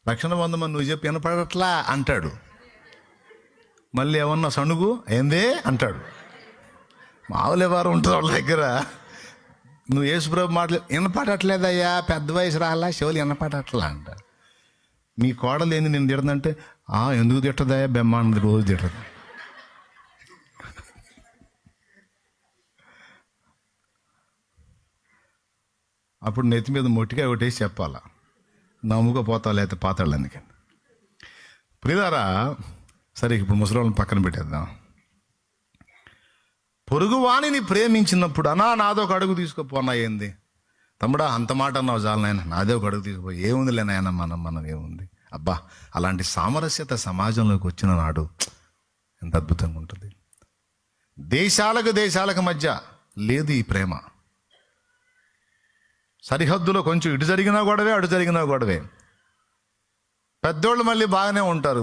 రక్షణ పొందమని నువ్వు చెప్పి వినపడట్లా అంటాడు. మళ్ళీ ఏమన్నా సణుగు ఏందే అంటాడు. మామూలు వారు ఉంటుంది వాళ్ళ దగ్గర. నువ్వు యేసుప్రభు మాటలు వినపడట్లేదయ్యా, పెద్ద వయసు రాలా, చెవులు వినపడట్లా అంట. మీ కోడలు ఏంది నేను తిడదంటే ఎందుకు తిట్టదయ్యా బెమ్మ అన్నది, రోజు తిట్టదు. అప్పుడు నెత్తి మీద మొట్టిగా ఒకటేసి చెప్పాలా, నమ్ముకపోతావు లేకపోతే పాతాళ్ళు. అందుకని ప్రియులారా, సరే ఇప్పుడు ముసలోళ్ళని పక్కన పెట్టేద్దాం. పొరుగువాణిని ప్రేమించినప్పుడు నాదో ఒక అడుగు తీసుకుపోనా, ఏంది తమ్ముడా అంత మాట అన్నావు చాలు నాయన, నాదే ఒక అడుగు తీసుకుపో, ఏముందిలే నాయన, మనం ఏముంది. అబ్బా, అలాంటి సామరస్యత సమాజంలోకి వచ్చిన నాడు ఎంత అద్భుతంగా ఉంటుంది. దేశాలకు మధ్య లేదు ఈ ప్రేమ. సరిహద్దులో కొంచెం ఇటు జరిగినా గొడవే, అటు జరిగినా గొడవే. పెద్దోళ్ళు మళ్ళీ బాగానే ఉంటారు.